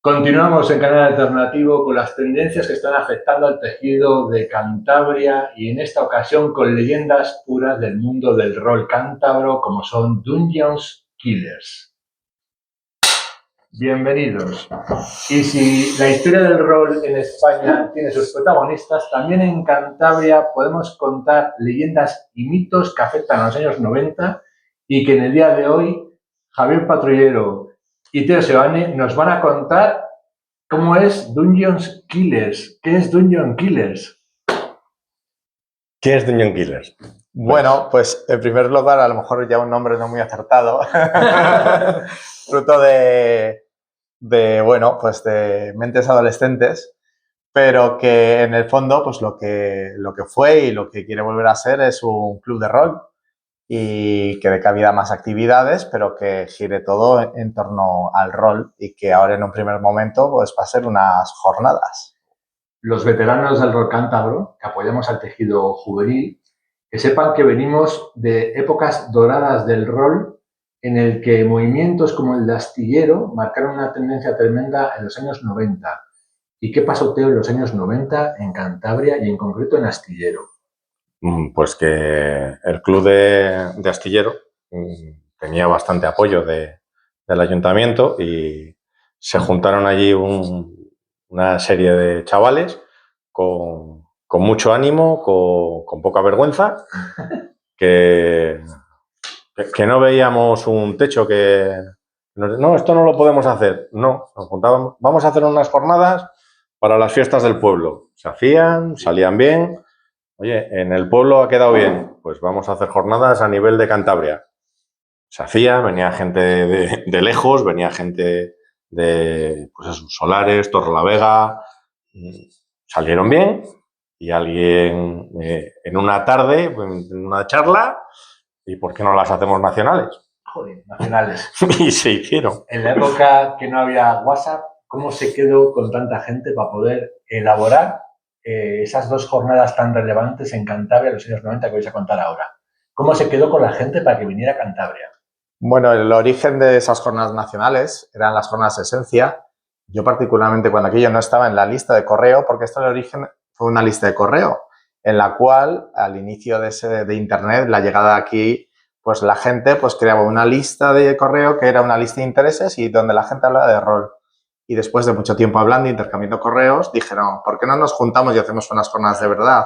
Continuamos en Canal Alternativo con las tendencias que están afectando al tejido de Cantabria y en esta ocasión con leyendas puras del mundo del rol cántabro como son Dungeons Killers. Bienvenidos. Y si la historia del rol en España tiene sus protagonistas, también en Cantabria podemos contar leyendas y mitos que afectan a los años 90 y que en el día de hoy Javier Patrullero y Teo Sebane nos van a contar cómo es Dungeons Killers. ¿Qué es Dungeon Killers? ¿Qué es Dungeon Killers? Bueno, pues en primer lugar, a lo mejor ya un nombre no muy acertado, fruto de mentes adolescentes, pero que en el fondo, pues lo que fue y lo que quiere volver a ser es un club de rol y que dé cabida a más actividades, pero que gire todo en torno al rol y que ahora en un primer momento pues va a ser unas jornadas. Los veteranos del rol cántabro, que apoyamos al tejido juvenil, que sepan que venimos de épocas doradas del rol en el que movimientos como el de Astillero marcaron una tendencia tremenda en los años 90. ¿Y qué pasó, Teo, en los años 90 en Cantabria y en concreto en Astillero? Pues que el club de Astillero tenía bastante apoyo del ayuntamiento y se juntaron allí una serie de chavales con mucho ánimo, con poca vergüenza, que no veíamos un techo no, esto no lo podemos hacer. No, nos juntábamos, vamos a hacer unas jornadas para las fiestas del pueblo. Se hacían, salían bien. Oye, en el pueblo ha quedado bien, pues vamos a hacer jornadas a nivel de Cantabria. Se hacía, venía gente de lejos, venía gente de pues eso, Solares, Torrelavega, salieron bien y alguien en una tarde, en una charla, ¿y por qué no las hacemos nacionales? Joder, nacionales. Y se hicieron. En la época que no había WhatsApp, ¿cómo se quedó con tanta gente para poder elaborar esas dos jornadas tan relevantes en Cantabria en los años 90 que vais a contar ahora? ¿Cómo se quedó con la gente para que viniera a Cantabria? Bueno, el origen de esas jornadas nacionales eran las jornadas Esencia. Yo particularmente cuando aquello no estaba en la lista de correo, porque esto el origen fue una lista de correo, en la cual al inicio de Internet, la llegada aquí, pues la gente pues creaba una lista de correo que era una lista de intereses y donde la gente hablaba de rol. Y después de mucho tiempo hablando, intercambiando correos, dijeron, ¿por qué no nos juntamos y hacemos unas jornadas de verdad?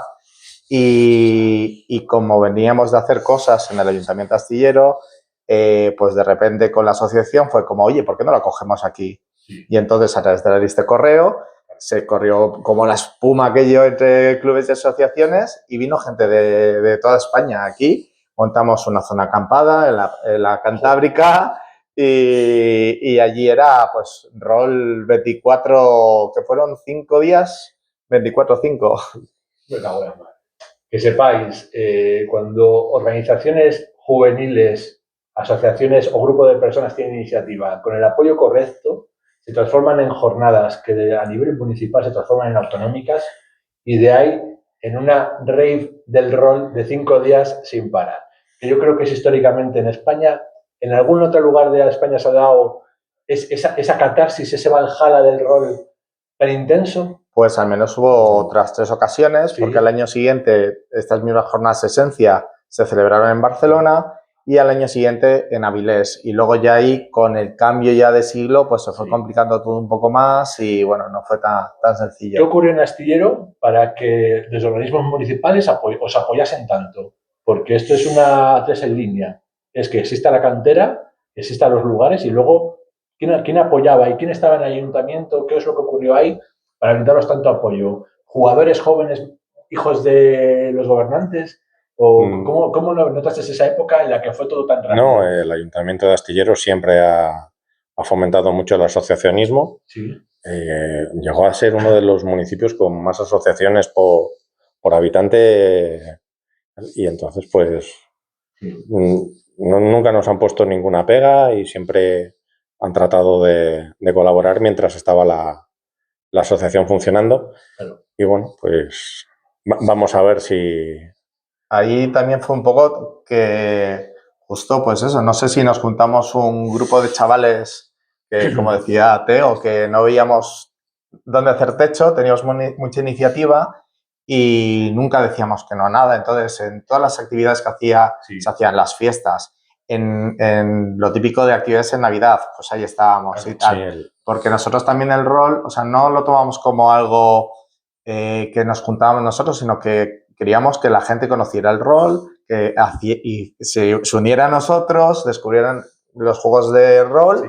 Y como veníamos de hacer cosas en el Ayuntamiento Astillero, pues de repente con la asociación fue como, oye, ¿por qué no la cogemos aquí? Sí. Y entonces a través de la lista de correo se corrió como la espuma aquello entre clubes y asociaciones y vino gente de toda España aquí. Montamos una zona acampada en la Cantábrica y allí era pues rol 24, que fueron 5 días, 24-5. Que sepáis, cuando organizaciones juveniles, asociaciones o grupos de personas tienen iniciativa con el apoyo correcto, se transforman en jornadas que a nivel municipal se transforman en autonómicas y de ahí en una rave del rol de 5 días sin parar. Que yo creo que es históricamente en España, en algún otro lugar de España se ha dado esa catarsis, ese Valhalla del rol tan intenso. Pues al menos hubo otras 3 ocasiones, sí. Porque al año siguiente estas mismas jornadas de Esencia se celebraron en Barcelona y al año siguiente en Avilés. Y luego ya ahí, con el cambio ya de siglo, pues se fue complicando todo un poco más y bueno, no fue tan sencillo. ¿Qué ocurrió en Astillero para que los organismos municipales os apoyasen tanto? Porque esto es una 3 en línea. Es que exista la cantera, existan los lugares y luego ¿quién apoyaba y quién estaba en el ayuntamiento? ¿Qué es lo que ocurrió ahí para brindaros tanto apoyo? ¿Jugadores jóvenes, hijos de los gobernantes? ¿O cómo notaste esa época en la que fue todo tan rápido? No, el Ayuntamiento de Astillero siempre ha fomentado mucho el asociacionismo. Sí. Llegó a ser uno de los municipios con más asociaciones por habitante y entonces pues sí. Nunca nos han puesto ninguna pega y siempre han tratado de colaborar mientras estaba la asociación funcionando. Claro. Y bueno, pues vamos a ver si... Ahí también fue un poco que justo pues eso, no sé si nos juntamos un grupo de chavales que como decía Teo, que no veíamos dónde hacer techo, teníamos mucha iniciativa y nunca decíamos que no a nada. Entonces, en todas las actividades que hacía, se hacían las fiestas, en lo típico de actividades en Navidad, pues ahí estábamos y tal. Sí, Porque nosotros también el rol, o sea, no lo tomamos como algo que nos juntábamos nosotros, sino que queríamos que la gente conociera el rol, que y se uniera a nosotros, descubrieran los juegos de rol. Sí.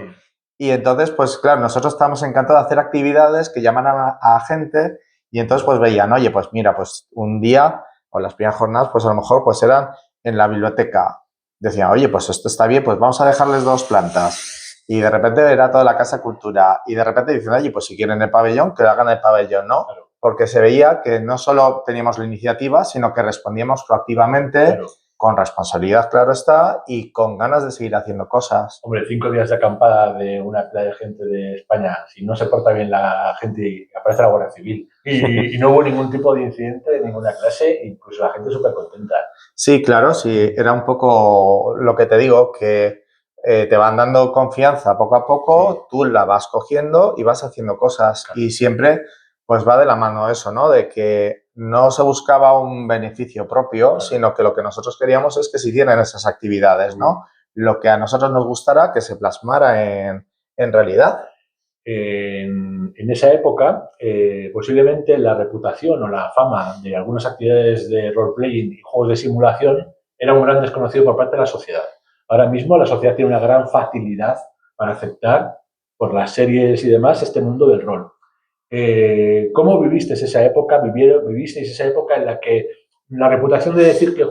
Y entonces, pues claro, nosotros estábamos encantados de hacer actividades que llamaran a gente y entonces pues veían, oye, pues mira, pues un día o las primeras jornadas, pues a lo mejor pues eran en la biblioteca. Decían, oye, pues esto está bien, pues vamos a dejarles 2 plantas. Y de repente era toda la casa cultura. Y de repente dicen, oye, pues si quieren el pabellón, que lo hagan el pabellón, ¿no? Claro. Porque se veía que no solo teníamos la iniciativa, sino que respondíamos proactivamente, Claro. con responsabilidad, claro está, y con ganas de seguir haciendo cosas. Hombre, 5 días de acampada de una playa de gente de España, si no se porta bien la gente, aparece la Guardia Civil. Y no hubo ningún tipo de incidente de ninguna clase, incluso la gente súper contenta. Sí, claro, sí, era un poco lo que te digo, que te van dando confianza poco a poco, tú la vas cogiendo y vas haciendo cosas. Claro. Y siempre pues va de la mano eso, ¿no? De que no se buscaba un beneficio propio, Claro. sino que lo que nosotros queríamos es que se hicieran esas actividades, ¿no? Lo que a nosotros nos gustara que se plasmara en realidad. En esa época, posiblemente la reputación o la fama de algunas actividades de role-playing y juegos de simulación era un gran desconocido por parte de la sociedad. Ahora mismo la sociedad tiene una gran facilidad para aceptar, por las series y demás, este mundo del rol. ¿Cómo vivisteis esa época? ¿Vivisteis esa época en la que la reputación de decir que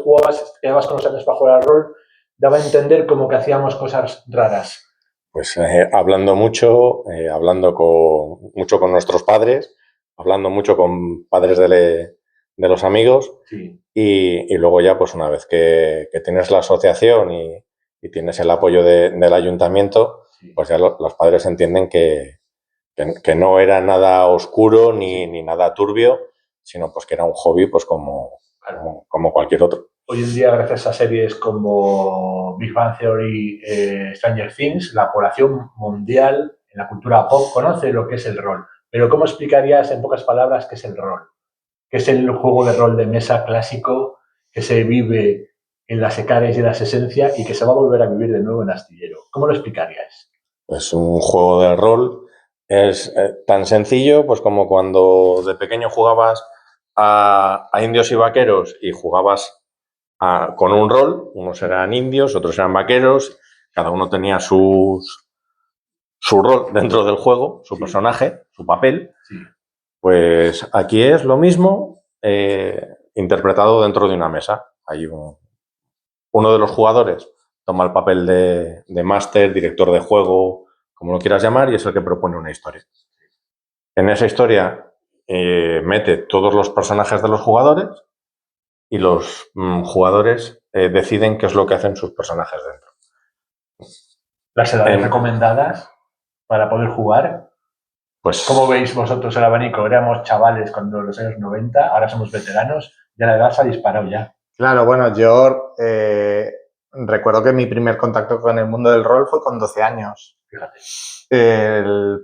quedabas con los años para jugar al rol daba a entender como que hacíamos cosas raras? Pues hablando mucho mucho con nuestros padres, hablando mucho con padres de los amigos. Sí. Y luego ya, pues una vez que tienes la asociación y tienes el apoyo del ayuntamiento, Sí. pues ya los padres entienden que no era nada oscuro ni nada turbio, sino pues que era un hobby pues como cualquier otro. Hoy en día, gracias a series como Big Bang Theory, Stranger Things, la población mundial en la cultura pop conoce lo que es el rol. Pero ¿cómo explicarías en pocas palabras qué es el rol? ¿Qué es el juego de rol de mesa clásico que se vive en las Ecares y en las Esencia y que se va a volver a vivir de nuevo en Astillero? ¿Cómo lo explicarías? Pues un juego de rol es tan sencillo pues como cuando de pequeño jugabas a indios y vaqueros y jugabas con un rol, unos eran indios, otros eran vaqueros, cada uno tenía su rol dentro del juego, su personaje, su papel. Sí. Pues aquí es lo mismo interpretado dentro de una mesa. Hay uno de los jugadores toma el papel de máster, director de juego, como lo quieras llamar, y es el que propone una historia. En esa historia mete todos los personajes de los jugadores y los jugadores deciden qué es lo que hacen sus personajes dentro. ¿Las edades recomendadas para poder jugar? Pues, ¿Cómo veis vosotros el abanico? Éramos chavales cuando en los años 90, ahora somos veteranos, ya la edad se ha disparado ya. Claro, bueno, yo recuerdo que mi primer contacto con el mundo del rol fue con 12 años. Fíjate.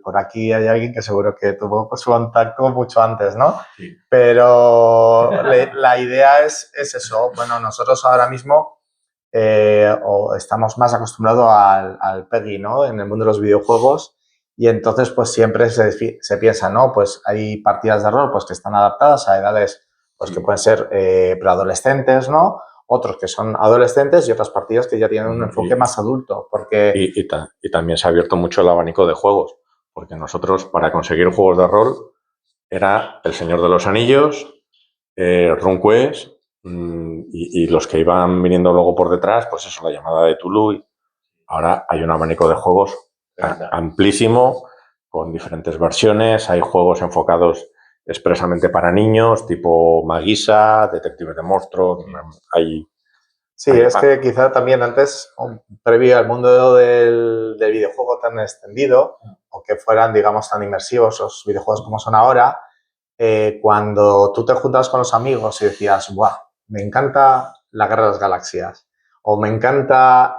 Por aquí hay alguien que seguro que tuvo pues, su contacto mucho antes, ¿no? Sí. Pero la idea es eso. Bueno, nosotros ahora mismo estamos más acostumbrados al PEGI, ¿no? En el mundo de los videojuegos. Y entonces, pues siempre se piensa, ¿no? Pues hay partidas de rol pues, que están adaptadas a edades pues, que pueden ser preadolescentes, ¿no? Otros que son adolescentes y otras partidas que ya tienen un enfoque más adulto. Porque... Y también se ha abierto mucho el abanico de juegos, porque nosotros, para conseguir juegos de rol, era El Señor de los Anillos, RuneQuest, y los que iban viniendo luego por detrás, pues eso, la llamada de Tulu. Ahora hay un abanico de juegos amplísimo, con diferentes versiones. Hay juegos enfocados expresamente para niños, tipo Maguisa, Detectives de Monstruos. Que quizá también antes, previo al mundo del videojuego tan extendido, o que fueran, digamos, tan inmersivos los videojuegos como son ahora, cuando tú te juntabas con los amigos y decías, ¡buah! Me encanta la Guerra de las Galaxias, o me encanta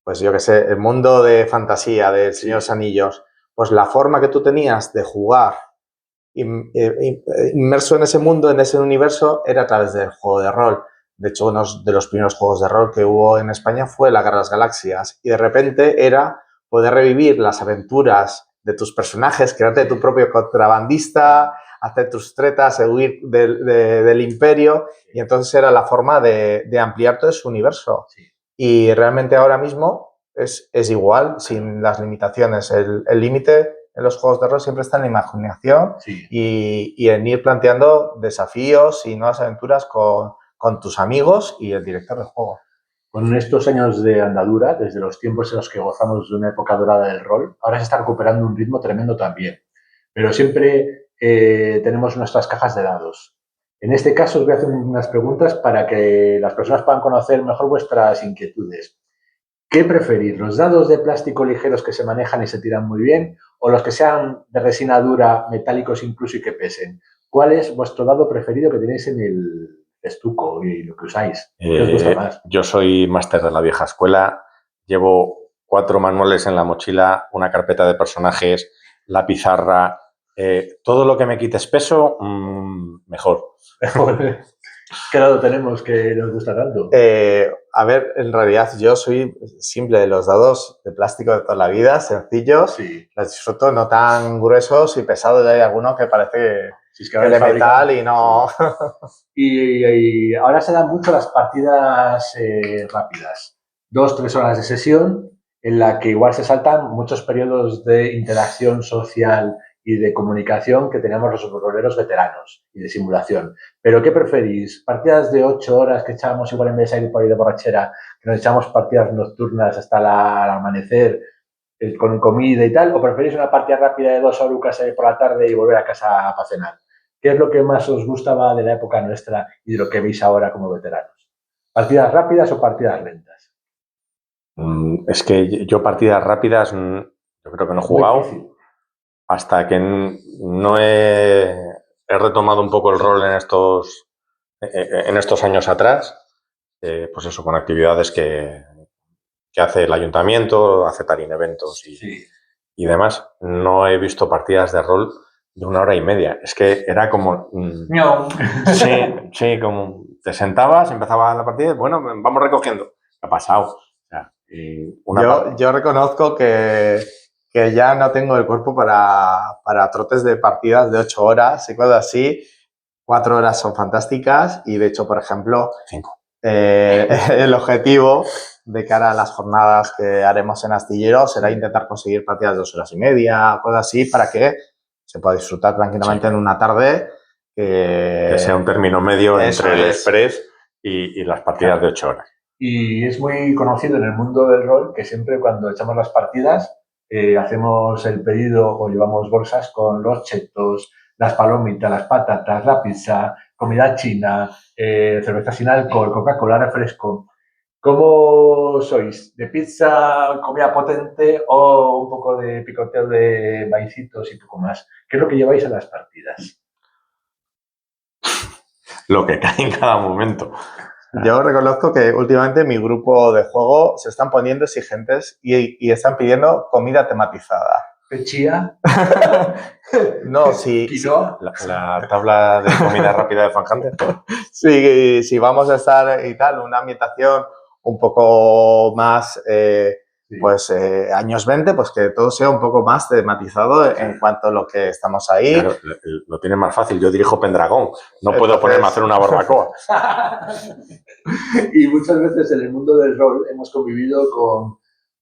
pues yo qué sé, el mundo de fantasía del Señor de los Anillos, pues la forma que tú tenías de jugar inmerso en ese mundo, en ese universo, era a través del juego de rol. De hecho, uno de los primeros juegos de rol que hubo en España fue La Guerra de las Galaxias. Y de repente era poder revivir las aventuras de tus personajes, crearte tu propio contrabandista, hacer tus tretas, huir del imperio. Y entonces era la forma de ampliar todo ese universo. Y realmente ahora mismo es igual, sin las limitaciones. El límite en los juegos de rol siempre está en la imaginación y en ir planteando desafíos y nuevas aventuras con tus amigos y el director del juego. Con estos años de andadura, desde los tiempos en los que gozamos de una época dorada del rol, ahora se está recuperando un ritmo tremendo también. Pero siempre tenemos nuestras cajas de dados. En este caso os voy a hacer unas preguntas para que las personas puedan conocer mejor vuestras inquietudes. ¿Qué preferís? ¿Los dados de plástico ligeros que se manejan y se tiran muy bien o los que sean de resina dura, metálicos incluso y que pesen? ¿Cuál es vuestro dado preferido que tenéis en el estuco y lo que usáis? ¿Qué os gusta más? Yo soy máster de la vieja escuela. Llevo 4 manuales en la mochila, una carpeta de personajes, la pizarra. Todo lo que me quites peso, mejor. ¿Qué dado tenemos que nos gusta tanto? A ver, en realidad yo soy simple de los dados de plástico de toda la vida, sencillos. Sí. Los disfruto, no tan gruesos y pesados. Ya hay algunos que parece que de metal y no... Y ahora se dan mucho las partidas rápidas. 2-3 horas de sesión en la que igual se saltan muchos periodos de interacción social y de comunicación que teníamos los roleros veteranos y de simulación. ¿Pero qué preferís? ¿Partidas de 8 horas que echábamos igual en vez de ir por ahí de borrachera, que nos echamos partidas nocturnas hasta el amanecer con comida y tal? ¿O preferís una partida rápida de 2 horas por la tarde y volver a casa para cenar? ¿Qué es lo que más os gustaba de la época nuestra y de lo que veis ahora como veteranos? ¿Partidas rápidas o partidas lentas? Es que yo partidas rápidas yo creo que no he jugado hasta que no he retomado un poco el rol en estos años atrás, pues eso, con actividades que hace el ayuntamiento, hace Tarín eventos y demás. No he visto partidas de rol de 1 hora y media. Es que era como... sí, como te sentabas, empezaba la partida y bueno, vamos recogiendo. ¿Qué ha pasado? O sea, yo reconozco que ya no tengo el cuerpo para trotes de partidas de 8 horas y cosas así. 4 horas son fantásticas y de hecho, por ejemplo, 5. El objetivo de cara a las jornadas que haremos en Astillero será intentar conseguir partidas de 2 horas y media, cosas así, para que se pueda disfrutar tranquilamente en una tarde. Que sea un término medio entre el express y las partidas de 8 horas. Y es muy conocido en el mundo del rol que siempre cuando echamos las partidas hacemos el pedido o llevamos bolsas con los chetos, las palomitas, las patatas, la pizza, comida china, cerveza sin alcohol, Coca-Cola, refresco. ¿Cómo sois? ¿De pizza, comida potente o un poco de picoteo de maicitos y poco más? ¿Qué es lo que lleváis a las partidas? Lo que cae en cada momento. Yo reconozco que últimamente mi grupo de juego se están poniendo exigentes y están pidiendo comida tematizada. ¿Chía? No, sí. La tabla de comida rápida de Fan Hunter. Sí, si vamos a estar y tal, una ambientación un poco más, años 20, pues que todo sea un poco más tematizado en cuanto a lo que estamos ahí. Claro, lo tiene más fácil. Yo dirijo Pendragón. No puedo ponerme a hacer una barbacoa. Y muchas veces en el mundo del rol hemos convivido con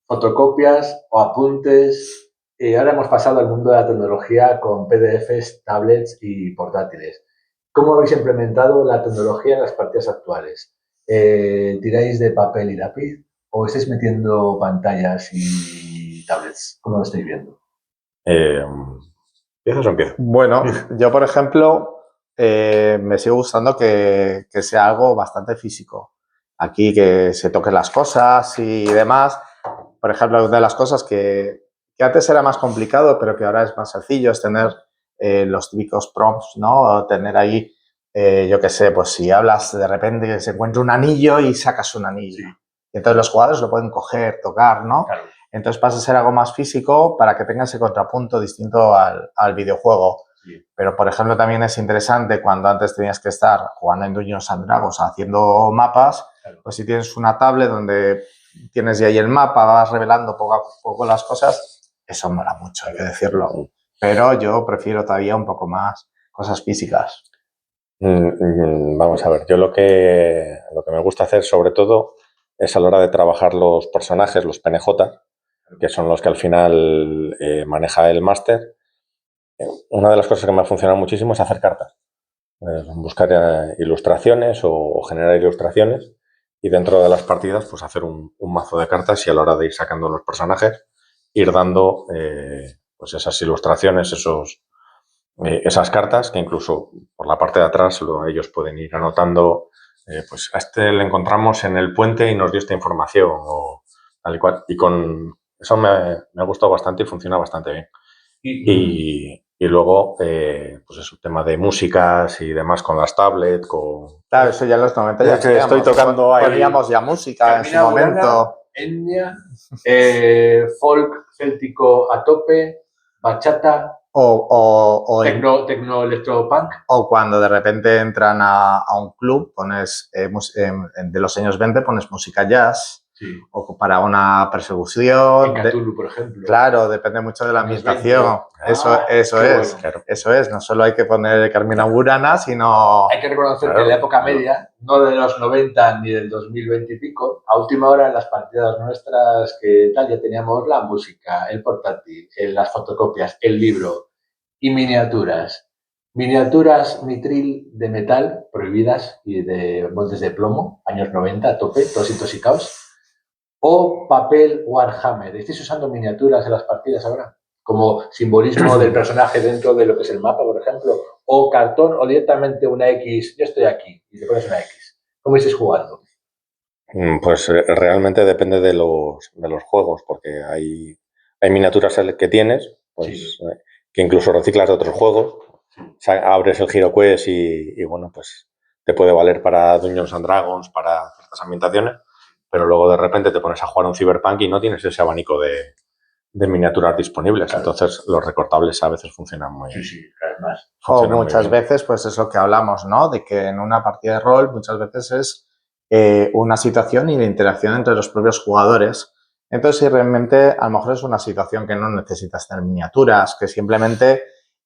fotocopias o apuntes. Ahora hemos pasado al mundo de la tecnología con PDFs, tablets y portátiles. ¿Cómo habéis implementado la tecnología en las partidas actuales? ¿Tiráis de papel y lápiz o estáis metiendo pantallas y tablets? ¿Cómo lo estáis viendo? ¿Empiezas o empiezo? Bueno, yo, por ejemplo, me sigue gustando que sea algo bastante físico. Aquí que se toquen las cosas y demás. Por ejemplo, una de las cosas que antes era más complicado, pero que ahora es más sencillo, es tener los típicos prompts, ¿no? O tener ahí, yo qué sé, pues si hablas de repente que se encuentra un anillo y sacas un anillo. Y entonces los jugadores lo pueden coger, tocar, ¿no? Claro. Entonces pasa a ser algo más físico para que tenga ese contrapunto distinto al videojuego. Sí. Pero, por ejemplo, también es interesante cuando antes tenías que estar jugando en Dungeons and Dragons haciendo mapas, Claro. pues si tienes una tablet donde tienes ya ahí el mapa, vas revelando poco a poco las cosas, eso mola mucho, hay que decirlo. Pero yo prefiero todavía un poco más cosas físicas. Vamos a ver, yo lo que me gusta hacer sobre todo es a la hora de trabajar los personajes, los PNJ, que son los que al final maneja el máster. Una de las cosas que me ha funcionado muchísimo es hacer cartas. Buscar ilustraciones o generar ilustraciones y dentro de las partidas pues hacer un mazo de cartas y a la hora de ir sacando los personajes ir dando pues esas ilustraciones, esas cartas que incluso por la parte de atrás ellos pueden ir anotando pues a este le encontramos en el puente y nos dio esta información o tal y cual. Y con eso me ha gustado bastante y funciona bastante bien. Y luego, pues es un tema de músicas y demás con las tablets, con... Claro, eso ya en los 90 ya que estoy tocando ahí. Poníamos ya música en su momento. Etnia, folk céltico a tope, bachata, O tecno electropunk. O cuando de repente entran a un club, pones de los años 20 pones música jazz. Sí. O para una persecución. En Cthulhu, por ejemplo. Claro, depende mucho de la ambientación. Eso es. Bueno. Claro. Eso es. No solo hay que poner Carmina Burana, sino... Hay que reconocer que en la época media, no de los 90 ni del 2020 y pico, a última hora en las partidas nuestras que tal, ya teníamos la música, el portátil, las fotocopias, el libro y miniaturas. Miniaturas nitril de metal prohibidas y de moldes de plomo, años 90 a tope, todos intoxicados. O papel Warhammer. ¿Estáis usando miniaturas en las partidas ahora? Como simbolismo del personaje dentro de lo que es el mapa, por ejemplo. O cartón o directamente una X. Yo estoy aquí y te pones una X. ¿Cómo estáis jugando? Pues realmente depende de los juegos, porque hay miniaturas que tienes, pues, sí, que incluso reciclas de otros juegos. O sea, abres el HeroQuest y bueno, pues te puede valer para Dungeons and Dragons, para ciertas ambientaciones, pero luego de repente te pones a jugar un Cyberpunk y no tienes ese abanico de miniaturas disponibles. Claro. Entonces los recortables a veces funcionan muy bien. Sí, además. O muchas veces, pues es lo que hablamos, ¿no? De que en una partida de rol muchas veces es una situación y la interacción entre los propios jugadores. Entonces, si realmente a lo mejor es una situación que no necesitas tener miniaturas, que simplemente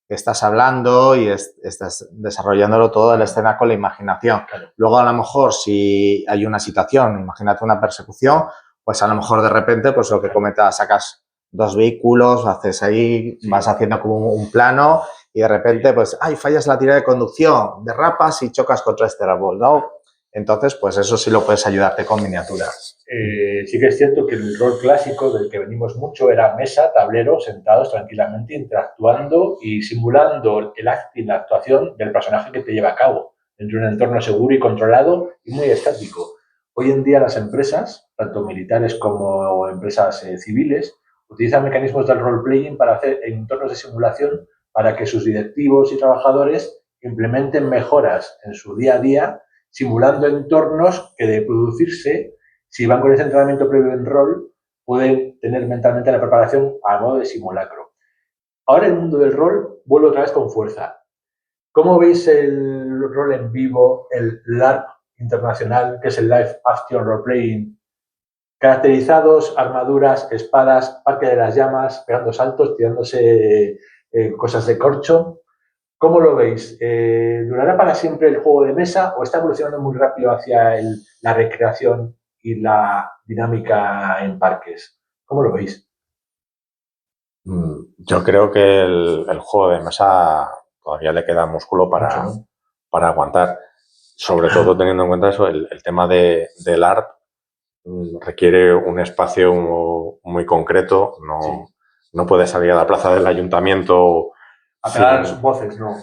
estás hablando y estás desarrollándolo todo en la escena con la imaginación. Claro. Luego, a lo mejor, si hay una situación, imagínate una persecución, pues a lo mejor de repente, pues lo que comentas, sacas 2 vehículos, haces ahí, vas haciendo como un plano y de repente, pues, fallas la tirada de conducción, derrapas y chocas contra este árbol, ¿no? Entonces, pues eso sí lo puedes ayudarte con miniaturas. Sí que es cierto que el rol clásico del que venimos mucho era mesa, tablero, sentados tranquilamente, interactuando y simulando el acting, la actuación del personaje que te lleva a cabo dentro de un entorno seguro y controlado y muy estático. Hoy en día las empresas, tanto militares como empresas civiles, utilizan mecanismos del role-playing para hacer entornos de simulación para que sus directivos y trabajadores implementen mejoras en su día a día simulando entornos que de producirse, si van con ese entrenamiento previo en rol, pueden tener mentalmente la preparación a modo de simulacro. Ahora el mundo del rol vuelve otra vez con fuerza. ¿Cómo veis el rol en vivo, el LARP internacional, que es el Live Action Role Playing? Caracterizados, armaduras, espadas, parque de las llamas, pegando saltos, tirándose cosas de corcho. ¿Cómo lo veis? ¿Durará para siempre el juego de mesa o está evolucionando muy rápido hacia la recreación y la dinámica en parques? ¿Cómo lo veis? Yo creo que el juego de mesa todavía le queda músculo para aguantar. Sobre todo teniendo en cuenta eso, el tema del ARP requiere un espacio muy concreto. No puedes salir a la plaza del ayuntamiento... A pegar sus voces, no.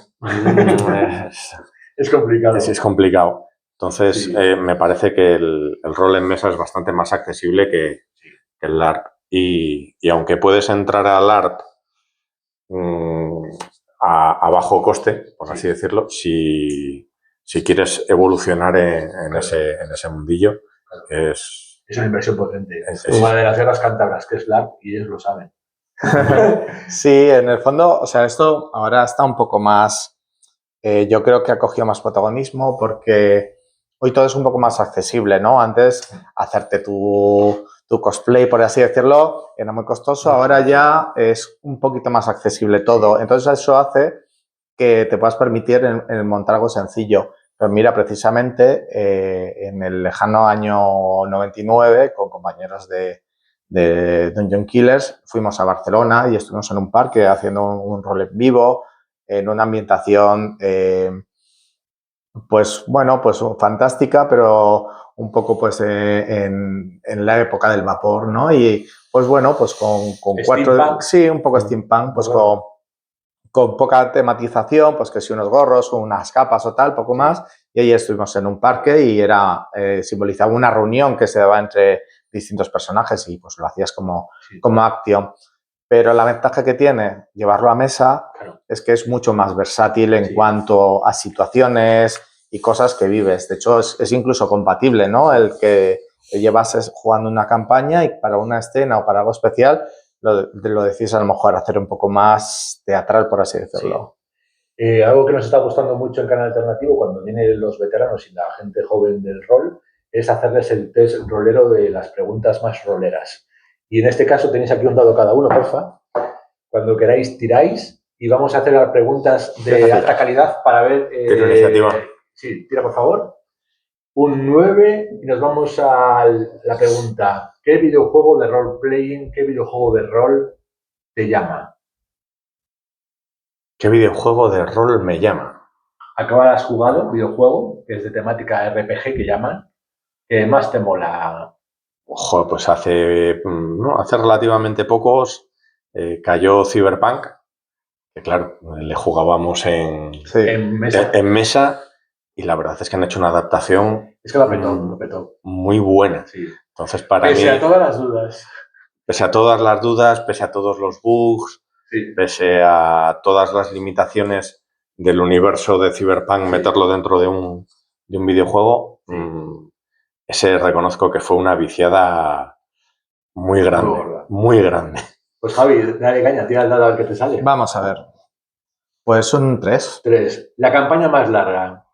Es complicado. Es complicado. Entonces, sí. Me parece que el rol en mesa es bastante más accesible que el LARP. Y aunque puedes entrar al LARP a bajo coste, por así decirlo, si quieres evolucionar en ese mundillo, es Es una inversión potente. Es Como la de las guerras cántabras, que es LARP, y ellos lo saben. Sí, en el fondo, o sea, esto ahora está un poco más, yo creo que ha cogido más protagonismo porque hoy todo es un poco más accesible, ¿no? Antes, hacerte tu cosplay, por así decirlo, era muy costoso, ahora ya es un poquito más accesible todo. Entonces, eso hace que te puedas permitir el montar algo sencillo. Pues mira, precisamente en el lejano año 99, con compañeros de Dungeon Killers, fuimos a Barcelona y estuvimos en un parque haciendo un rol en vivo, en una ambientación, pues bueno, pues fantástica, pero un poco pues en la época del vapor, ¿no? Y pues bueno, pues con Steampunk. Sí, un poco steampunk, pues con poca tematización, pues que si unos gorros o unas capas o tal, poco más, y ahí estuvimos en un parque y era, simbolizaba una reunión que se daba entre distintos personajes y pues lo hacías como acción. Pero la ventaja que tiene llevarlo a mesa es que es mucho más versátil en cuanto a situaciones y cosas que vives. De hecho, es incluso compatible, ¿no? El que llevas jugando una campaña y para una escena o para algo especial lo decís a lo mejor hacer un poco más teatral, por así decirlo. Sí. Algo que nos está gustando mucho en Canal Alternativo cuando vienen los veteranos y la gente joven del rol es hacerles el test rolero de las preguntas más roleras. Y en este caso tenéis aquí un dado cada uno, porfa. Cuando queráis tiráis y vamos a hacer las preguntas de alta calidad para ver... ¿Tiro iniciativa? Sí, tira por favor. Un 9 y nos vamos a la pregunta. ¿Qué videojuego de role-playing, qué videojuego de rol te llama? ¿Qué videojuego de rol me llama? ¿Has jugado un videojuego que es de temática RPG que llaman? ¿Qué más te mola? Ojo, pues hace relativamente pocos cayó Cyberpunk, que claro, le jugábamos en mesa y la verdad es que han hecho una adaptación es que lo petó. Muy buena. Sí. Entonces, para pese mí... a todas las dudas. Pese a todas las dudas, pese a todos los bugs, pese a todas las limitaciones del universo de Cyberpunk, meterlo dentro de un videojuego, ese reconozco que fue una viciada muy grande, muy grande. Pues Javi, dale caña, tira el dado a ver qué te sale. Vamos a ver. Pues son 3. 3. La campaña más larga.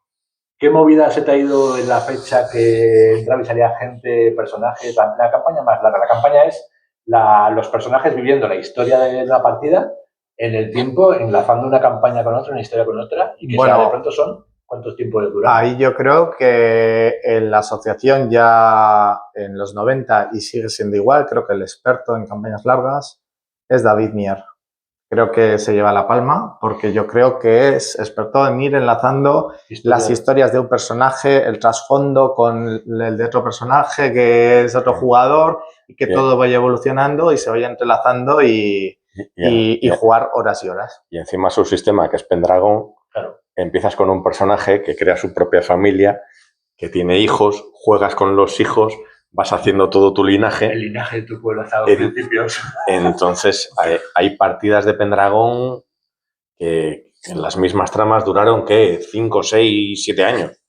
¿Qué movida se te ha ido en la fecha que entraba y salía gente, personajes? La campaña más larga. La campaña es los personajes viviendo la historia de la partida en el tiempo, enlazando una campaña con otra, una historia con otra, y que de pronto son... ¿Cuántos tiempos de duración? Ahí yo creo que en la asociación ya en los 90 y sigue siendo igual, creo que el experto en campañas largas es David Mier. Creo que se lleva la palma porque yo creo que es experto en ir enlazando las historias de un personaje, el trasfondo con el de otro personaje que es otro jugador y que todo vaya evolucionando y se vaya entrelazando y jugar horas y horas. Y encima su sistema, que es Pendragon, empiezas con un personaje que crea su propia familia, que tiene hijos, juegas con los hijos, vas haciendo todo tu linaje. El linaje de tu pueblo hasta los principios. Entonces, hay partidas de Pendragon que en las mismas tramas duraron, ¿qué? 5, 6, 7 años.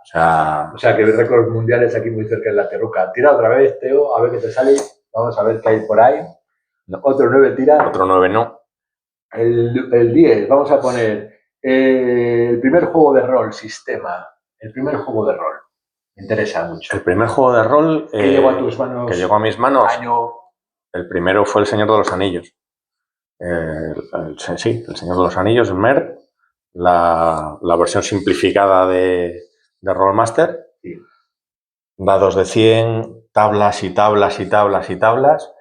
O sea, que récords mundiales aquí muy cerca de la Terruca. Tira otra vez, Teo, a ver qué te sale. Vamos a ver qué hay por ahí. No. Otro 9 tira. Otro 9 no. El 10, vamos a poner el primer juego de rol, sistema. El primer juego de rol. Me interesa mucho. El primer juego de rol que llegó a tus manos. Que llegó a mis manos. Año. El primero fue El Señor de los Anillos. Sí, El Señor de los Anillos, MERP, la versión simplificada de Rollmaster. Sí. Dados de 100, tablas y tablas y tablas y tablas.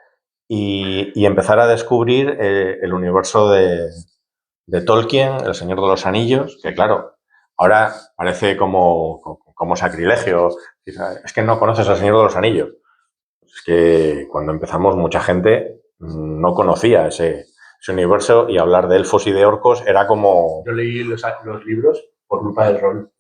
Y empezar a descubrir el universo de Tolkien, El Señor de los Anillos, que claro, ahora parece como sacrilegio. Es que no conoces al Señor de los Anillos. Es que cuando empezamos mucha gente no conocía ese universo y hablar de elfos y de orcos era como... Yo leí los libros por culpa del rol.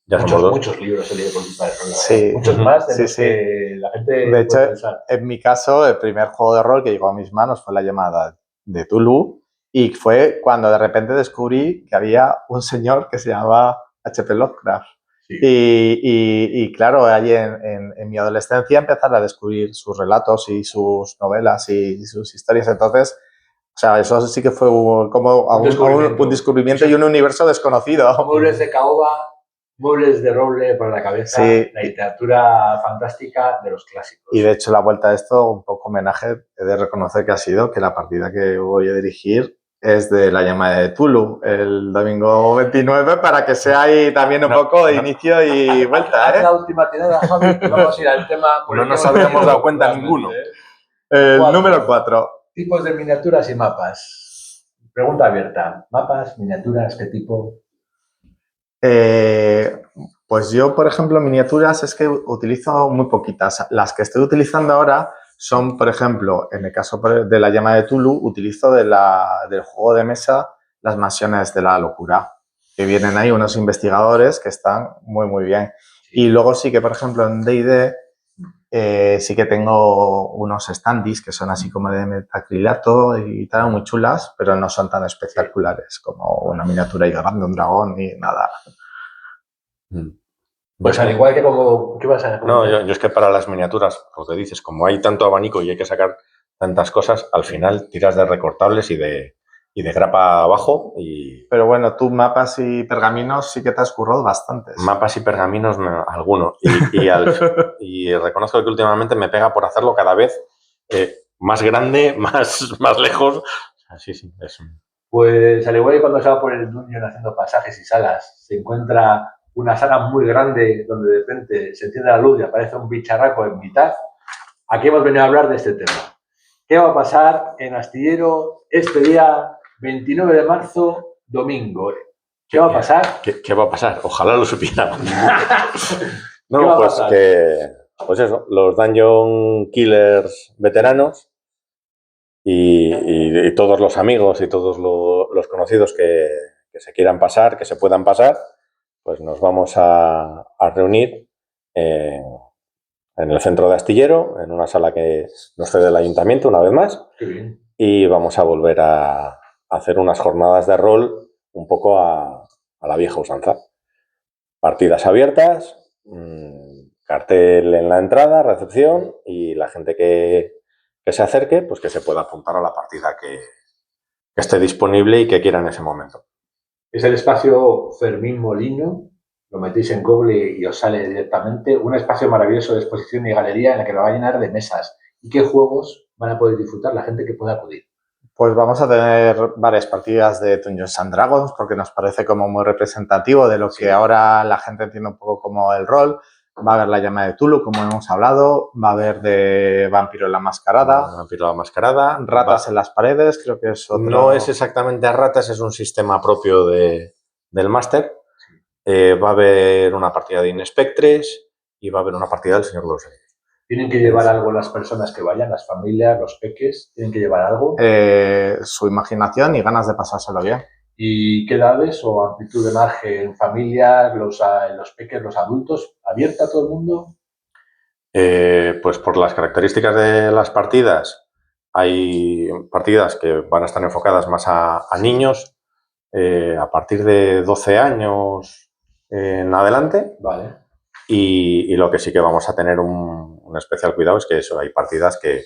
Muchos libros he leído por culpa del rol. Sí. Muchos más de los que la gente de hecho, pensar. En mi caso, el primer juego de rol que llegó a mis manos fue La Llamada de Tulu y fue cuando de repente descubrí que había un señor que se llamaba H.P. Lovecraft. Sí. Y claro, ahí en mi adolescencia empezar a descubrir sus relatos y sus novelas y sus historias. Entonces, o sea, eso sí que fue como un descubrimiento y un universo desconocido. Muebles de caoba, muebles de roble para la cabeza, Sí. la literatura fantástica de los clásicos. Y de hecho, la vuelta a esto, un poco homenaje, he de reconocer que ha sido que la partida que voy a dirigir es de la llamada de Tulu, el domingo 29, para que sea ahí también un poco de inicio y vuelta. Haz la última tirada, Javi, que vamos a ir al tema. No nos habíamos dado cuenta ninguno. El número 4. Tipos de miniaturas y mapas. Pregunta abierta. ¿Mapas, miniaturas, qué tipo? Pues yo, por ejemplo, miniaturas es que utilizo muy poquitas. Las que estoy utilizando ahora son, por ejemplo, en el caso de la llama de Tulu, utilizo del juego de mesa las mansiones de la locura, que vienen ahí unos investigadores que están muy, muy bien. Y luego sí que, por ejemplo, en D&D sí que tengo unos standees que son así como de metacrilato y tal, muy chulas, pero no son tan espectaculares como una miniatura y grande, un dragón ni nada. Pues al igual que como... ¿Qué vas a No, yo es que para las miniaturas, lo que dices, como hay tanto abanico y hay que sacar tantas cosas, al final tiras de recortables y de grapa abajo y... Pero bueno, tú mapas y pergaminos sí que te has currado bastantes. Mapas y pergaminos, alguno. Y reconozco que últimamente me pega por hacerlo cada vez más grande, más lejos. Sí, es... Pues al igual que cuando se va por el dungeon haciendo pasajes y salas, se encuentra una sala muy grande donde de repente se enciende la luz y aparece un bicharraco en mitad. Aquí hemos venido a hablar de este tema. ¿Qué va a pasar en Astillero este día 29 de marzo, domingo? ¿Qué va a pasar? ¿Qué va a pasar? Ojalá lo supiéramos. No, pues pues eso, los Dungeon Killers veteranos y todos los amigos y todos los conocidos que se quieran pasar, que se puedan pasar, pues nos vamos a reunir en el centro de Astillero, en una sala que nos cede el ayuntamiento una vez más. Qué bien. Y vamos a volver a hacer unas jornadas de rol un poco a la vieja usanza. Partidas abiertas, cartel en la entrada, recepción, y la gente que se acerque, pues que se pueda apuntar a la partida que esté disponible y que quiera en ese momento. Es el espacio Fermín Molino, lo metéis en Google y os sale directamente. Un espacio maravilloso de exposición y galería en el que lo va a llenar de mesas. ¿Y qué juegos van a poder disfrutar la gente que pueda acudir? Pues vamos a tener varias partidas de Dungeons and Dragons porque nos parece como muy representativo de lo que ahora la gente entiende un poco como el rol. Va a haber la llama de Tulu, como hemos hablado. Va a haber de Vampiro en la Mascarada. Vampiro en la Mascarada. Ratas en las paredes, creo que es otro. No es exactamente ratas, es un sistema propio del máster. Va a haber una partida de Inespectres y va a haber una partida del Señor de los Anillos. ¿Tienen que llevar algo las personas que vayan, las familias, los peques? ¿Tienen que llevar algo? Su imaginación y ganas de pasárselo bien. ¿Y qué edades o amplitud de margen? ¿Familias, los peques, los adultos? ¿Abierta a todo el mundo? Pues por las características de las partidas, hay partidas que van a estar enfocadas más a niños a partir de 12 años en adelante. Vale. Y lo que sí que vamos a tener un especial cuidado es que eso, hay partidas que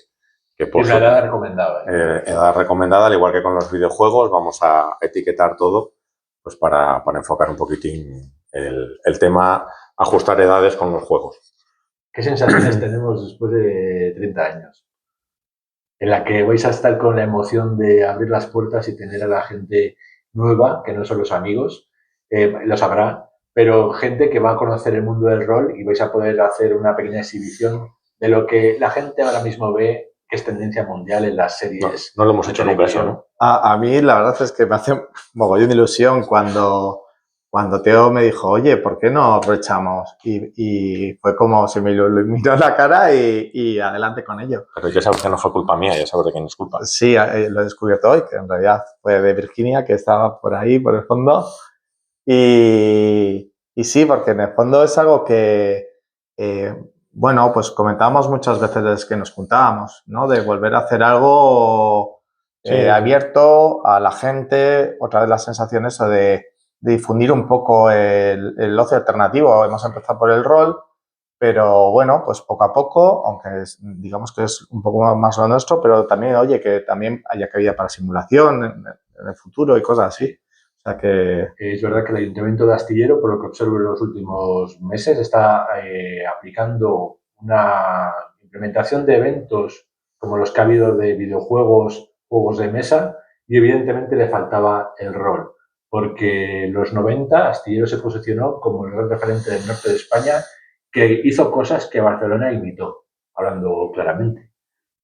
por una edad recomendada. Edad recomendada, al igual que con los videojuegos, vamos a etiquetar todo pues para enfocar un poquitín el tema, ajustar edades con los juegos. ¿Qué sensaciones tenemos después de 30 años? En la que vais a estar con la emoción de abrir las puertas y tener a la gente nueva, que no son los amigos, lo sabrá, pero gente que va a conocer el mundo del rol y vais a poder hacer una pequeña exhibición de lo que la gente ahora mismo ve que es tendencia mundial en las series. No lo hemos hecho nunca eso, ¿no? A mí la verdad es que me hace mogollón de ilusión cuando Teo me dijo, oye, ¿por qué no aprovechamos? Y fue como se me iluminó la cara y adelante con ello. Pero ya sabes que no fue culpa mía, ya sabes de quién es culpa. Sí, lo he descubierto hoy, que en realidad fue de Virginia, que estaba por ahí, por el fondo. Y sí, porque en el fondo es algo que, bueno, pues comentábamos muchas veces desde que nos juntábamos, ¿no? De volver a hacer algo abierto a la gente, otra vez la sensación eso de difundir un poco el ocio alternativo. Hemos empezado por el rol, pero bueno, pues poco a poco, aunque digamos que es un poco más lo nuestro, pero también, oye, que también haya cabida para simulación en el futuro y cosas así. O sea que... Es verdad que el Ayuntamiento de Astillero, por lo que observo en los últimos meses, está aplicando una implementación de eventos como los que ha habido de videojuegos, juegos de mesa, y evidentemente le faltaba el rol, porque en los 90 Astillero se posicionó como el gran referente del norte de España que hizo cosas que Barcelona imitó, hablando claramente.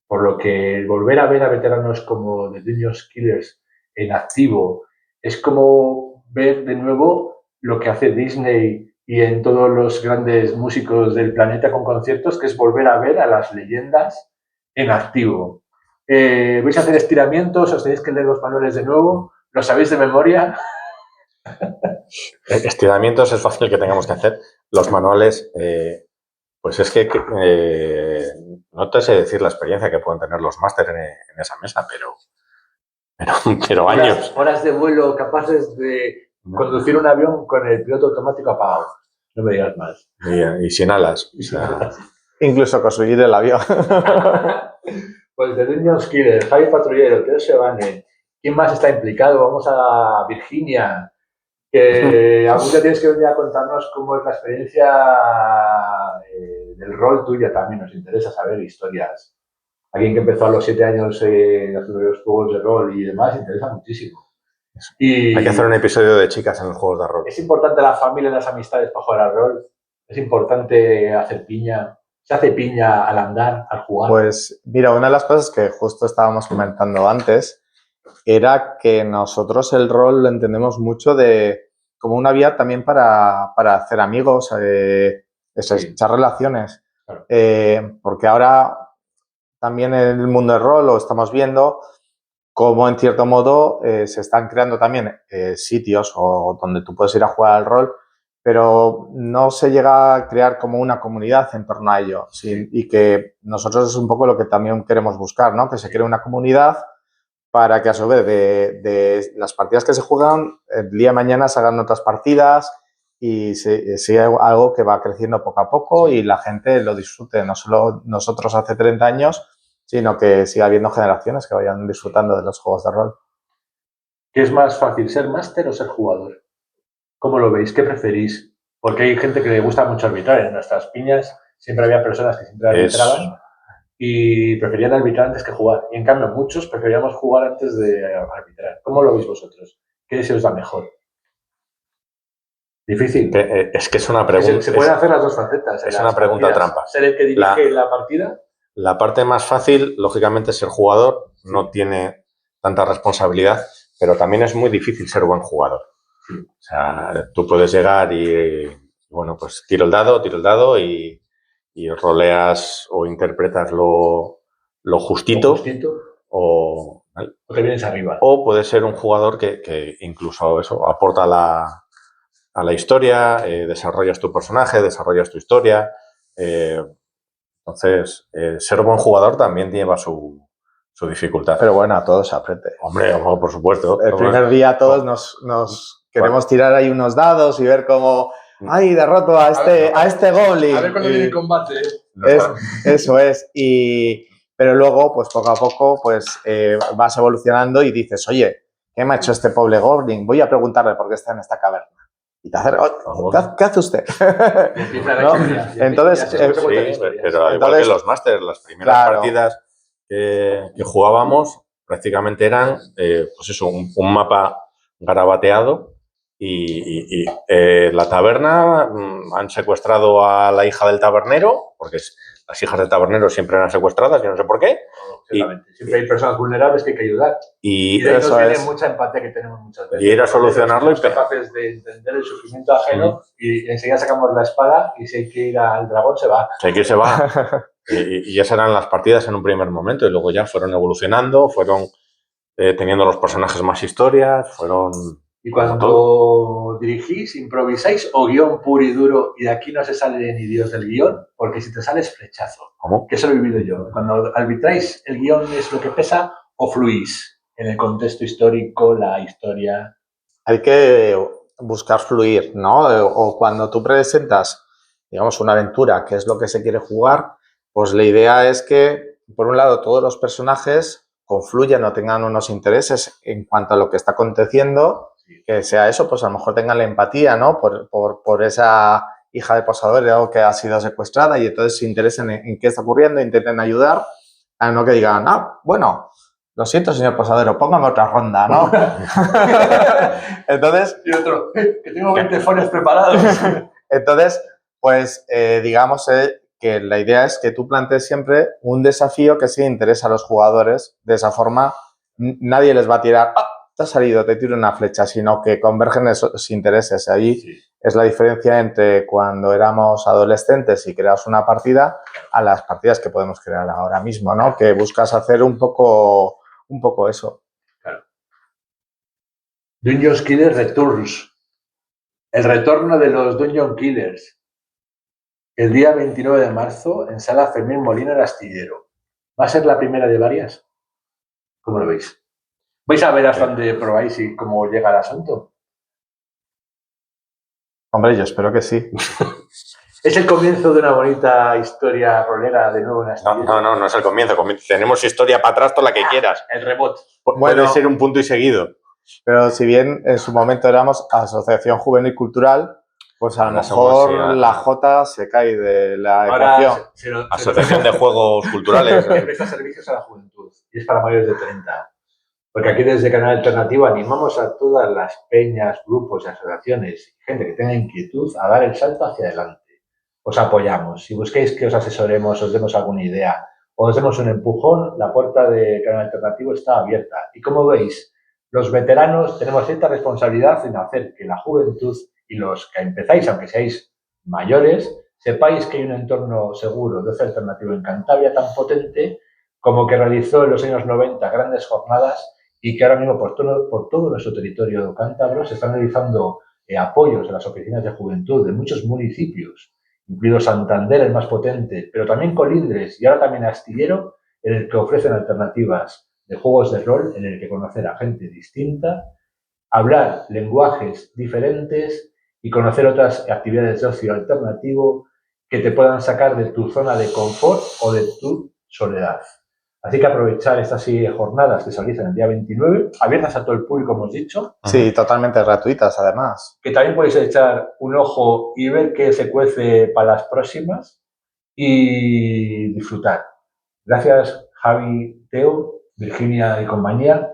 Por lo que volver a ver a veteranos como The Dungeons Killers en activo es como ver de nuevo lo que hace Disney y en todos los grandes músicos del planeta con conciertos, que es volver a ver a las leyendas en activo. ¿Vais a hacer estiramientos? ¿Os tenéis que leer los manuales de nuevo? ¿Lo sabéis de memoria? Estiramientos es fácil que tengamos que hacer. Los manuales, pues es que no te sé decir la experiencia que pueden tener los máster en esa mesa, pero años. Horas de vuelo capaces de conducir un avión con el piloto automático apagado. No me digas más. Y sin alas. O sea, incluso construir el avión. Pues de Dungeons Killer, Javi Patrullero, Teo Sebane, ¿quién más está implicado? Vamos a Virginia, que algún día tienes que venir a contarnos cómo es la experiencia del rol tuya también. Nos interesa saber historias. Alguien que empezó a los 7 años haciendo los juegos de rol y demás, interesa muchísimo. Y hay que hacer un episodio de chicas en los juegos de rol. Es importante la familia y las amistades para jugar al rol. Es importante hacer piña. ¿Se hace piña al andar, al jugar? Pues mira, una de las cosas que justo estábamos comentando antes era que nosotros el rol lo entendemos mucho como una vía también para hacer amigos, echar relaciones. Claro. Porque ahora también en el mundo del rol lo estamos viendo como en cierto modo se están creando también sitios donde tú puedes ir a jugar al rol, pero no se llega a crear como una comunidad en torno a ello. Sí, y que nosotros es un poco lo que también queremos buscar, ¿no? Que se cree una comunidad para que a su vez de las partidas que se juegan, el día de mañana se hagan otras partidas y sea algo que va creciendo poco a poco y la gente lo disfrute, no solo nosotros hace 30 años, sino que siga habiendo generaciones que vayan disfrutando de los juegos de rol. ¿Qué es más fácil, ser máster o ser jugador? ¿Cómo lo veis? ¿Qué preferís? Porque hay gente que le gusta mucho arbitrar. En nuestras piñas siempre había personas que siempre arbitraban y preferían arbitrar antes que jugar. Y en cambio muchos preferíamos jugar antes de arbitrar. ¿Cómo lo veis vosotros? ¿Qué se os da mejor? Difícil. Es que es una pregunta. Se pueden hacer las dos facetas. Es una pregunta trampa. ¿Ser el que dirige la partida? La parte más fácil, lógicamente, es ser jugador. Sí. No tiene tanta responsabilidad, pero también es muy difícil ser buen jugador. Sí. O sea, tú puedes llegar y, bueno, pues tiro el dado y roleas o interpretas lo justito. O te vienes arriba. O puedes ser un jugador que incluso eso aporta a la historia, desarrollas tu personaje, desarrollas tu historia. Entonces, ser buen jugador también lleva su dificultad. Pero bueno, a todos se aprende. Hombre, por supuesto. El primer día todos nos queremos tirar ahí unos dados y ver cómo... ¡Ay, derroto a este goblin! A ver cuando viene el combate. Eso es. Pero luego, pues poco a poco, pues vas evolucionando y dices, oye, ¿qué me ha hecho este pobre goblin? Voy a preguntarle por qué está en esta caverna. Y te hace, ¿qué hace usted? ¿No? Entonces, pero igual que los másters, las primeras partidas que jugábamos prácticamente eran, pues eso, un mapa garabateado y la taberna han secuestrado a la hija del tabernero, porque las hijas del tabernero siempre eran secuestradas, yo no sé por qué. Siempre hay personas vulnerables que hay que ayudar. Y de ahí nos viene mucha empatía que tenemos muchas veces. Y ir a solucionarlo. Somos capaces de entender el sufrimiento ajeno y enseguida sacamos la espada y si hay que ir al dragón se va. Si hay que ir se va. y esas eran las partidas en un primer momento y luego ya fueron evolucionando, fueron teniendo los personajes más historias, fueron... Y cuando dirigís, improvisáis o guión puro y duro y de aquí no se sale ni Dios del guión, porque si te sales flechazo. ¿Cómo? Que eso lo he vivido yo. Cuando arbitráis, ¿el guión es lo que pesa o fluís en el contexto histórico, la historia? Hay que buscar fluir, ¿no? O cuando tú presentas, digamos, una aventura, que es lo que se quiere jugar, pues la idea es que, por un lado, todos los personajes confluyan o tengan unos intereses en cuanto a lo que está aconteciendo, que sea eso, pues a lo mejor tengan la empatía, ¿no? Por esa hija de posador que ha sido secuestrada y entonces se interesen en qué está ocurriendo, intenten ayudar, a no que digan, bueno, lo siento, señor posadero, póngame otra ronda, ¿no? Entonces... Y otro, que tengo 20 folios preparados. Entonces, pues digamos que la idea es que tú plantees siempre un desafío que sí interesa a los jugadores. De esa forma, nadie les va a tirar, te ha salido, te tiro una flecha, sino que convergen esos intereses. Ahí es la diferencia entre cuando éramos adolescentes y creas una partida a las partidas que podemos crear ahora mismo, ¿no? Que buscas hacer un poco eso. Claro. Dungeon Killers Returns. El retorno de los Dungeon Killers. El día 29 de marzo en Sala Fermín Molina el Astillero. ¿Va a ser la primera de varias? ¿Cómo lo veis? ¿Vais a ver hasta dónde probáis y cómo llega el asunto? Hombre, yo espero que sí. ¿Es el comienzo de una bonita historia rolera de nuevo en Astillero? No es el comienzo. Tenemos historia para atrás, toda la que quieras. El rebote. Puede ser un punto y seguido. Pero si bien en su momento éramos Asociación Juvenil Cultural, pues a lo mejor la J se cae de la ecuación. Asociación de Juegos Culturales. Que presta servicios a la juventud y es para mayores de 30. Porque aquí desde Canal Alternativo animamos a todas las peñas, grupos, asociaciones, gente que tenga inquietud a dar el salto hacia adelante. Os apoyamos. Si busquéis que os asesoremos, os demos alguna idea o os demos un empujón, la puerta de Canal Alternativo está abierta. Y como veis, los veteranos tenemos cierta responsabilidad en hacer que la juventud y los que empezáis, aunque seáis mayores, sepáis que hay un entorno seguro de ocio alternativo en Cantabria tan potente como que realizó en los años 90 grandes jornadas y que ahora mismo por todo nuestro territorio cántabro se están realizando apoyos a las oficinas de juventud de muchos municipios, incluido Santander, el más potente, pero también Colindres y ahora también Astillero, en el que ofrecen alternativas de juegos de rol, en el que conocer a gente distinta, hablar lenguajes diferentes y conocer otras actividades de ocio alternativo que te puedan sacar de tu zona de confort o de tu soledad. Así que aprovechar estas jornadas que se realizan el día 29, abiertas a todo el público, hemos dicho. Sí, totalmente gratuitas, además. Que también podéis echar un ojo y ver qué se cuece para las próximas y disfrutar. Gracias, Javi, Teo, Virginia y compañía,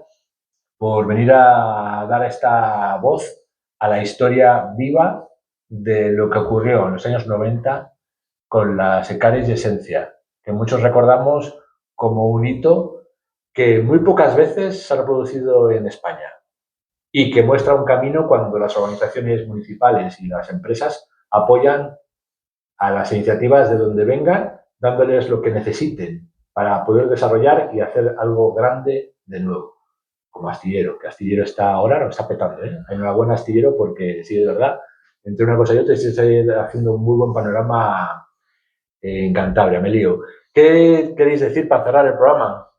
por venir a dar esta voz a la historia viva de lo que ocurrió en los años 90 con las Ecares y Esencia, que muchos recordamos como un hito que muy pocas veces se ha reproducido en España y que muestra un camino cuando las organizaciones municipales y las empresas apoyan a las iniciativas de donde vengan, dándoles lo que necesiten para poder desarrollar y hacer algo grande de nuevo, como Astillero, que Astillero está ahora, lo está petando, ¿eh? Enhorabuena Astillero porque sí, de verdad, entre una cosa y otra, se está haciendo un muy buen panorama en Cantabria, me lío. ¿Qué queréis decir para cerrar el programa?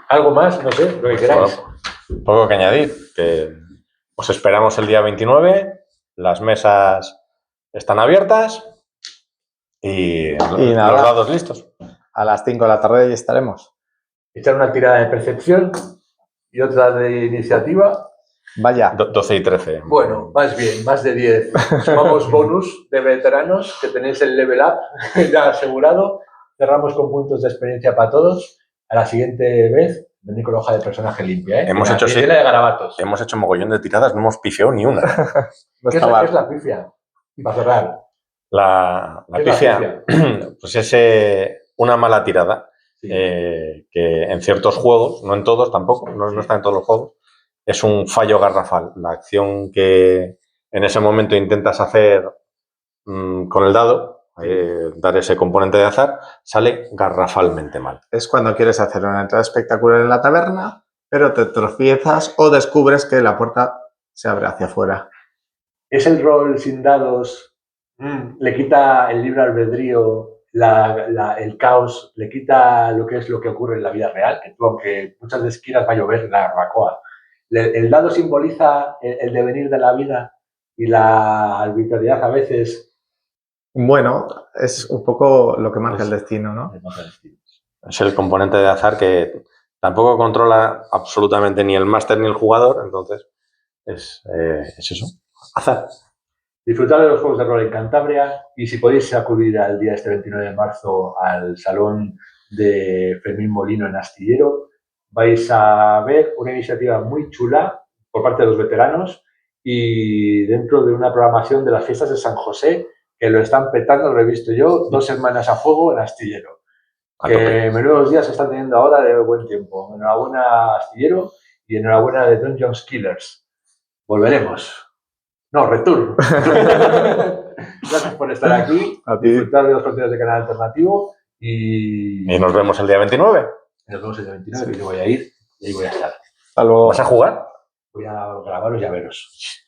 ¿Algo más? No sé, lo que queráis. Bueno, poco que añadir, que os esperamos el día 29, las mesas están abiertas y los dados listos. A las 5 de la tarde ya estaremos. Echar una tirada de percepción y otra de iniciativa. Vaya. 12 y 13. Bueno, más bien, más de 10. Sumamos bonus de veteranos que tenéis el level up ya asegurado. Cerramos con puntos de experiencia para todos. A la siguiente vez, venid con hoja de personaje limpia, ¿eh? Hemos hecho de garabatos. Hemos hecho mogollón de tiradas, no hemos pifiado ni una. ¿Qué es la pifia? Para cerrar. La pifia, pues es una mala tirada. Sí. Que en ciertos juegos, no en todos tampoco, no está en todos los juegos, es un fallo garrafal. La acción que en ese momento intentas hacer con el dado, dar ese componente de azar, sale garrafalmente mal. Es cuando quieres hacer una entrada espectacular en la taberna, pero te tropiezas o descubres que la puerta se abre hacia afuera. ¿Es el rol sin dados? Le quita el libre albedrío, el caos, le quita lo que es lo que ocurre en la vida real, que tú, aunque muchas veces quieras, va a llover la barbacoa El dado simboliza el devenir de la vida y la arbitrariedad a veces. Bueno, es un poco lo que marca el destino, ¿no? Es el componente de azar que tampoco controla absolutamente ni el máster ni el jugador, entonces es eso, azar. Disfrutar de los juegos de rol en Cantabria y si podéis acudir al día 29 de marzo al salón de Fermín Molino en Astillero, vais a ver una iniciativa muy chula por parte de los veteranos y dentro de una programación de las fiestas de San José que lo están petando, lo he visto yo, 2 semanas a fuego en Astillero. Que menudos días se están teniendo ahora de buen tiempo. Enhorabuena Astillero y enhorabuena de Dungeons Killers. Volveremos. No, return. Gracias por estar aquí, disfrutar de los contenidos de Canal Alternativo y nos vemos el día 29. Nos vemos el día 29, sí. Que yo voy a ir y ahí voy a estar. ¿Vas a jugar? Voy a grabaros llaveros.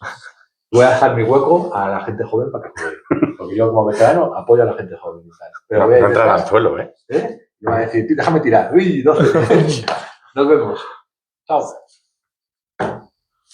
Voy a dejar mi hueco a la gente joven para que juegue. Porque yo como veterano apoyo a la gente joven. Pero no entra al anzuelo, ¿eh? Y va a decir, déjame tirar. Uy, 12. Nos vemos. Chao.